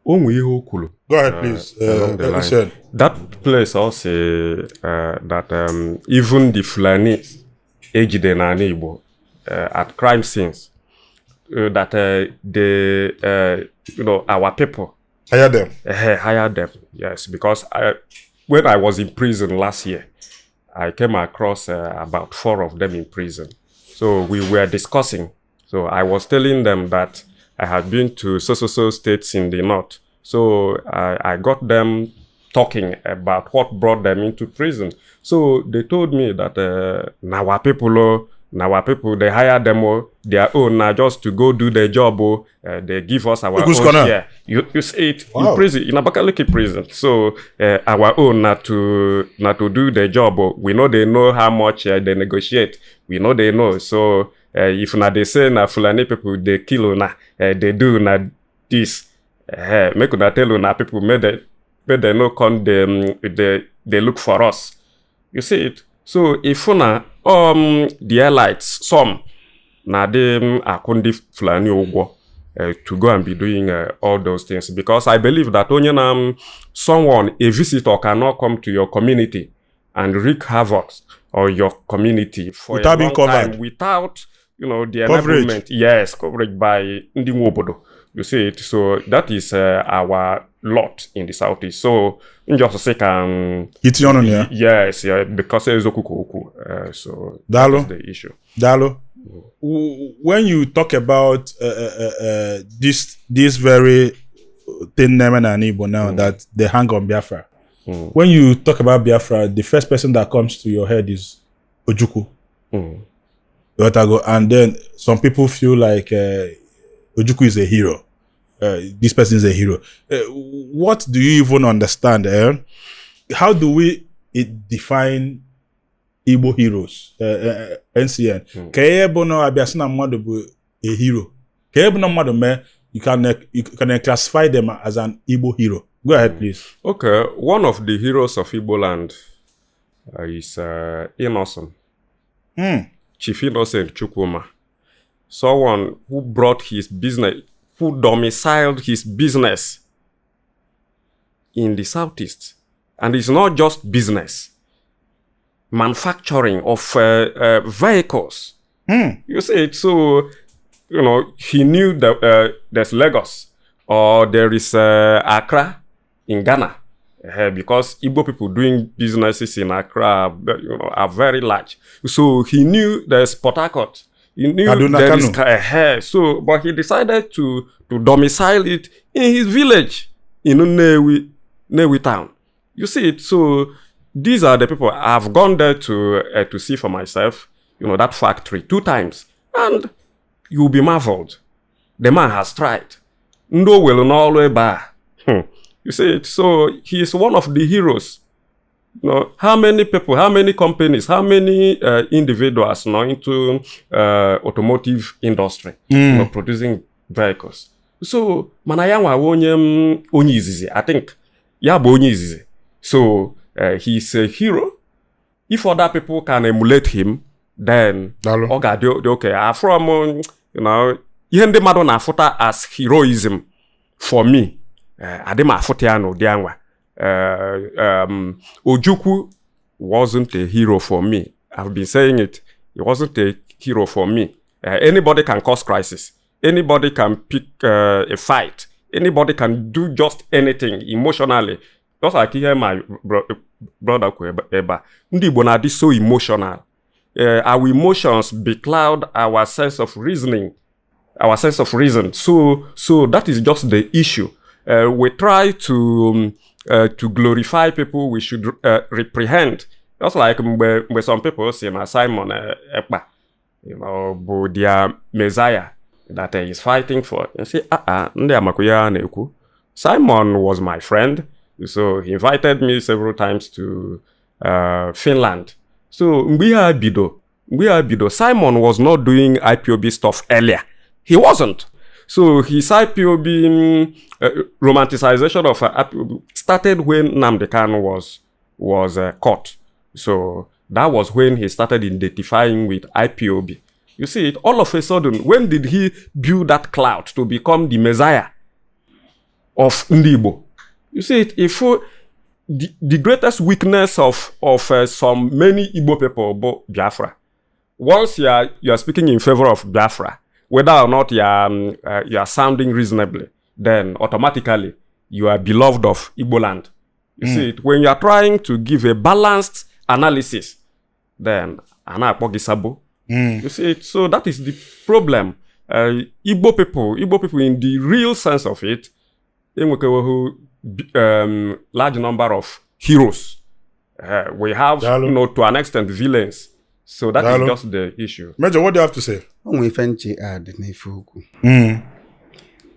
Onwe ihe o kwuru. Go ahead, please. Along the line. Listen. That place also that even the Fulani ejide na Igbo at crime scenes that our people Hire them. Hire them. Yes, because when I was in prison last year, I came across about 4 of them in prison. So we were discussing. So I was telling them that I had been to so states in the north. So I got them talking about what brought them into prison. So they told me that our people, they hire them their own now just to go do their job. They give us our own share. You see it in prison, in Abakaliki prison. So our own not to do their job. We know they know how much they negotiate. We know they know. So if na they say na Fulani people they kill na they do na this. Make una tell una people may they no come they look for us. You see it. So if una the elites some na them akundi Fulani ogwo to go and be doing all those things, because I believe that only someone, a visitor, cannot come to your community and wreak havoc on your community for without a long time without the coverage. enablement. Yes, coverage by Ndi Nwobodo. You see it. So that is our lot in the southeast. So just say yes, because there's okuku. So Dalo, that's the issue. Dalo, when you talk about this very thing name and Igbo now that they hang on Biafra. When you talk about Biafra, the first person that comes to your head is Ojukwu. And then some people feel like Ojukwu is a hero. This person is a hero. What do you even understand? How do we define Igbo heroes? NCN. Kayebono abiasina mmadu bu a hero. Kayebono mmadu me you can classify them as an Igbo hero. Go ahead, please. Okay, one of the heroes of Igbo land is Innocent. Chief Innocent Chukwuma. Someone who brought his business, who domiciled his business in the southeast. And it's not just business. Manufacturing of vehicles. You see it. So, he knew that there's Lagos or there is Accra in Ghana. Because Igbo people doing businesses in Accra are very large. So he knew there's Port Harcourt. He knew there is but he decided to domicile it in his village in Nnewi town. You see it. So these are the people I've gone there to see for myself. That factory 2 times, and you'll be marveled. The man has tried. No will no always bar. You see it. So he is one of the heroes. How many people, how many companies, how many individuals into automotive industry producing vehicles. So manayanwa onye izizi. I think yabo onye izizi. So he's a hero. If other people can emulate him, then okay. From ihe ndị mmadụ na-afụta as heroism for me. Adema Fotiano Dianwa. Ojukwu wasn't a hero for me. I've been saying it. He wasn't a hero for me. Anybody can cause crisis. Anybody can pick a fight. Anybody can do just anything emotionally. Just like here my brother Kweba. Ndi Bonadi so emotional. Our emotions becloud our sense of reasoning. Our sense of reason. So that is just the issue. We try to glorify people we should reprehend. Just like when some people say Simon Ekpa, their Messiah that he is fighting for. You say, Simon was my friend, so he invited me several times to Finland. So Bido, Simon was not doing IPOB stuff earlier. He wasn't. So his IPOB romanticization of IPOB started when Nnamdi Kanu was caught. So that was when he started identifying with IPOB. You see it, all of a sudden, when did he build that cloud to become the Messiah? of Ndibo. You see, if the greatest weakness of some many Igbo people about Biafra, once you are speaking in favor of Biafra, whether or not you are sounding reasonably, then automatically you are beloved of Igbo land. You see it when you are trying to give a balanced analysis, then you see it. So that is the problem. Igbo people in the real sense of it, large number of heroes. We have, to an extent, villains. So that is just the issue. Major, what do you have to say?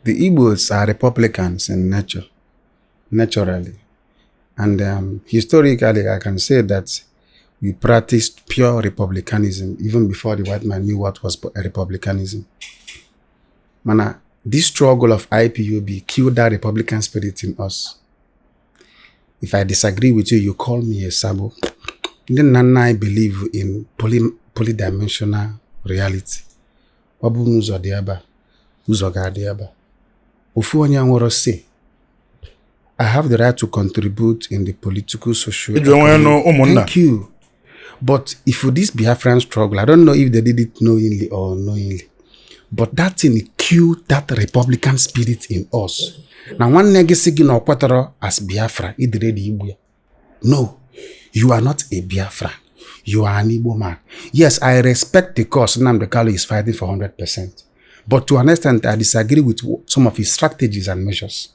The Igbos are Republicans in nature, naturally. And historically, I can say that we practiced pure republicanism even before the white man knew what was republicanism. Mana, this struggle of IPOB killed that Republican spirit in us. If I disagree with you, you call me a sabo. Then I believe in polydimensional reality. Wabu nuzo diaba, uzo ga diaba. Ufu onye nworo say, I have the right to contribute in the political, social. Thank you. But if for this Biafran struggle, I don't know if they did it knowingly or unknowingly, but that thing killed that Republican spirit in us. Now, one negesi no kwataro as Biafra, no, you are not a Biafra. You are an Igbo man. Yes, I respect the cause Nnamdi Kanu is fighting for 100%. But to an extent, I disagree with some of his strategies and measures.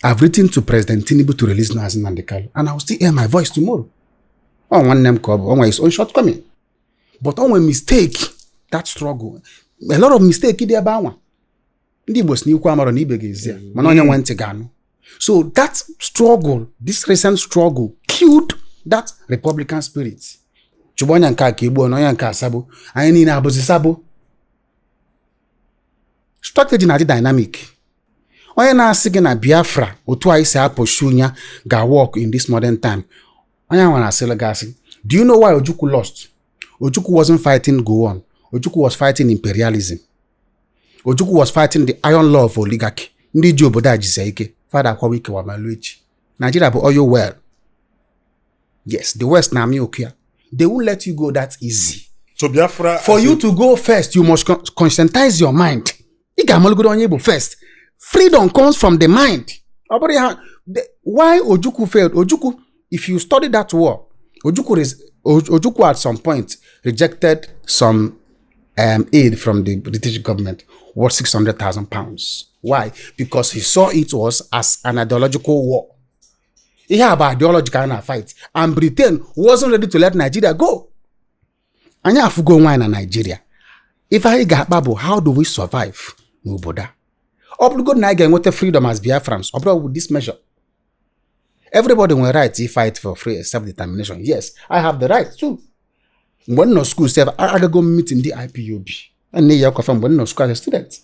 I've written to President Tinubu to release Nnamdi Kanu, and I will still hear my voice tomorrow. On one name called, on his own shortcoming. But on a mistake, that struggle, a lot of mistake in the Abawa. So that struggle, this recent struggle, killed that Republican spirit. Strategy na dynamic. Onye na-asị gị na Biafra otu anyị si apụshunya ga work in this modern time. Onye nwa na-asị legasị. Do you know why Ojukwu lost? Ojukwu wasn't fighting Gowon. Ojukwu was fighting imperialism. Ojukwu was fighting the iron law of oligarchy. Ndị ji obodo ajise ike. Father kwa wike wa maluechi. Nigeria bụ oil well. Yes, the West na Amiokia. They won't let you go that easy. So Biafra... For you to go first, you must conscientize your mind. First. Freedom comes from the mind. Why Ojukwu failed? Ojukwu, if you study that war, Ojukwu at some point rejected some aid from the British government worth £600,000. Why? Because he saw it was as an ideological war. He had an ideological fight. And Britain wasn't ready to let Nigeria go. And you have to go wine in Nigeria. If I get Babu, how do we survive? No border. Obligate na again with the freedom as Biafrans. Obligate with this measure. Everybody will right to fight for free self-determination. Yes, I have the right too. When no school self, I go meet in the IPOB. And you confirm when no school as a student.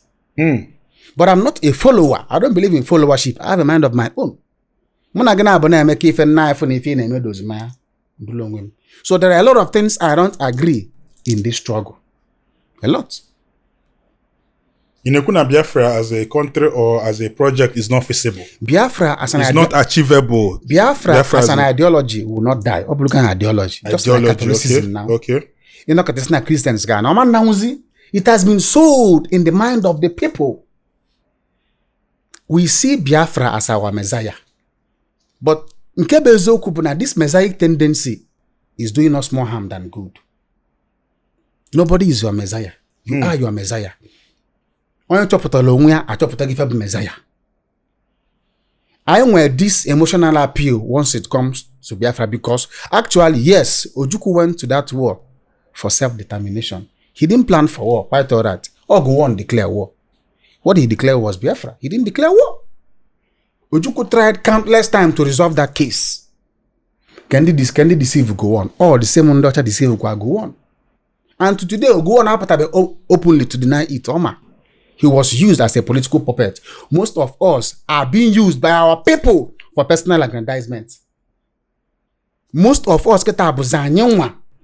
But I'm not a follower. I don't believe in followership. I have a mind of my own. So there are a lot of things I don't agree in this struggle. A lot. Inekuna Biafra as a country or as a project is not feasible. Biafra as an it's not achievable. Biafra as an ideology will not die. Obligan ideology. Just like Catholicism now. Okay. You know, Christians it has been sold in the mind of the people. We see Biafra as our Messiah. But this Messianic tendency is doing us more harm than good. Nobody is your Messiah. You are your Messiah. I wear this emotional appeal once it comes to Biafra because actually, yes, Ojukwu went to that war for self-determination. He didn't plan for war, quite all right. Or go on declare war. What he declared was Biafra. He didn't declare war. Ojukwu tried countless times to resolve that case. Can they deceive go on? Or the same one daughter deceive go on? And to today, go on openly to deny it. He was used as a political puppet. Most of us are being used by our people for personal aggrandizement. Most of us get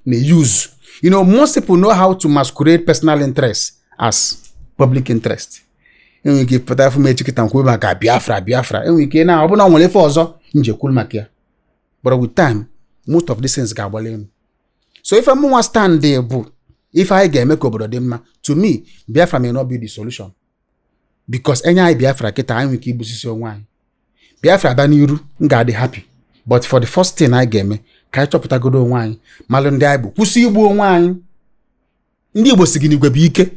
use. You know, most people know how to masquerade personal interest as public interest. enwere ike pụta afọ mechikịta nkwe maka Biafra enwere ike na ọ bụ na nwere ife ọzọ njekwuru maka ya, but with time most of these things ga-agbali elu. So if mụnwa stand there bụ ife anyị ga-eme ka obodo dị mma, to me Biafra may not be the solution, because enye anyị Biafra kịta anyị nwere ike igbusisi onwe anyị. Biafra bịa n'iru m ga-adị happy, but for the first thing anyị ga-eme ka anyị chọpụtagodo onwe anyị malụ ndị anyị bụ, kwụsị igbu onwe anyị. Ndị Igbo si gị n'igwe bụ ike,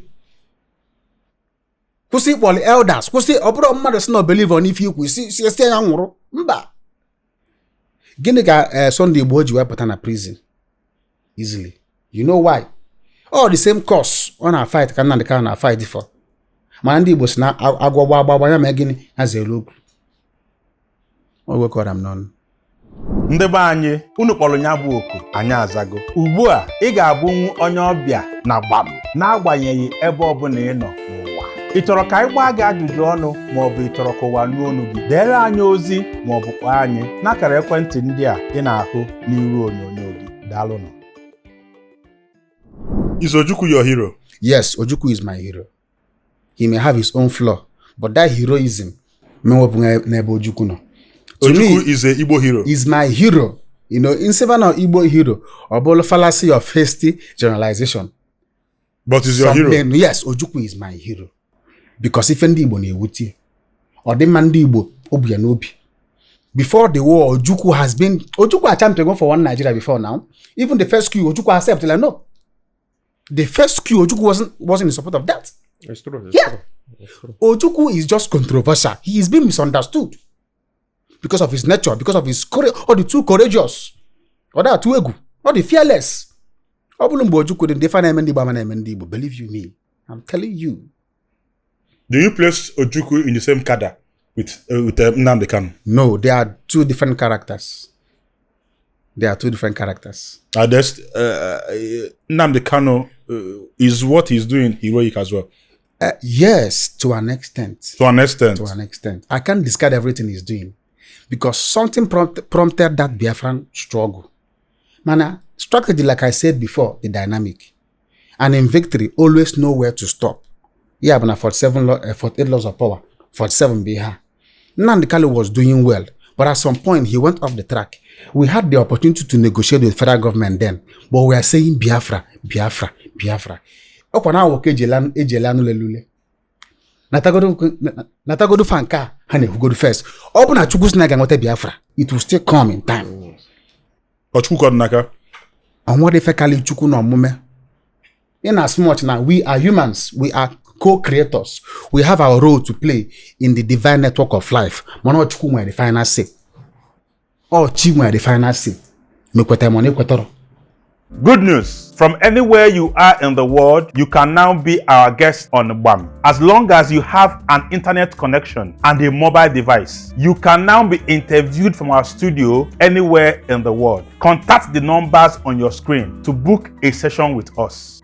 kwụsị ịkpọli elders, kwụsị ọ bụrụ mmadụ si na believer n'ife ikwu si ya nwụrụ mba. Gịnị ka Sunday Igbo ji wepụta na prison easily? You know why? All the same cause ọ na-fight ka Nnamdi Kanu na-fight for, mana ndị Igbo si na agwọ gbagba ya ma gịnị ha zere okwu. O wekọrọ m n'ọnụ. Ndị be anyị, unu kpọrọ ya bụ oku, anyị azago. Ugbu a ị ga-abụnwu onye ọbịa na gbam n'agbanyeghị ebe ọbụla ị nọ n'ụwa. Ị chọrọ ka anyị gbaa gị ajụjụ ọnụ maọbụ ị chọrọ ka ụwa nụ ọnụ gị, deere anyị ozi maọbụ kpọọ anyị n'akara ekwentị ndị a ị na-ahụ n'iru onyonyo gị. Daalụnụ. Is Ojukwu your hero? Yes, Ojukwu is my hero. He may have his own flaw, but that heroism menwepụ n'ebe Ojukwu nọ. Ojukwu is a Igbo hero. Is my hero. You know, in seven of Igbo hero, or bolo fallacy of hasty generalization. But is your hero? Yes, Ojukwu is my hero. Because if ndị Igbo na-ewutie, or the man ndị Igbo obi ya n'obi. Before the war, Ojukwu attempted for one Nigeria before now. Even the first coup, Ojukwu accepted, like, no. The first coup, Ojukwu wasn't in support of that. It's true. It's true. Ojukwu is just controversial. He is being misunderstood. Because of his nature, because of his courage, or the too courageous, or that too ego, or the fearless. Believe you me, I'm telling you. Do you place Ojukwu in the same cadre with Nnamdi Kanu? No, they are two different characters. Nnamdi Kanu is what he's doing heroic as well. Yes, to an extent. I can't discard everything he's doing. Because something prompted that Biafran struggle. Strategy, like I said before, the dynamic. And in victory, always know where to stop. Yeah, but 48 laws of power, 47 BH. Nnamdi Kanu was doing well, but at some point, he went off the track. We had the opportunity to negotiate with federal government then, but we are saying Biafra. Okwa na woke ejelanu lelule. Natagodu fanka hane go first. Open Chukwu si na ga-enweta Biafra. It will still come in time. Chukwu kọdụ n'aka. Onwere fekali Chukwu na omume. In as much now, we are humans. We are co-creators. We have our role to play in the divine network of life. Mana Chukwu nwere the final say. Chi nwere the final say. Mekweta mo n'ekwetoro. Good news! From anywhere you are in the world, you can now be our guest on BAM. As long as you have an internet connection and a mobile device, you can now be interviewed from our studio anywhere in the world. Contact the numbers on your screen to book a session with us.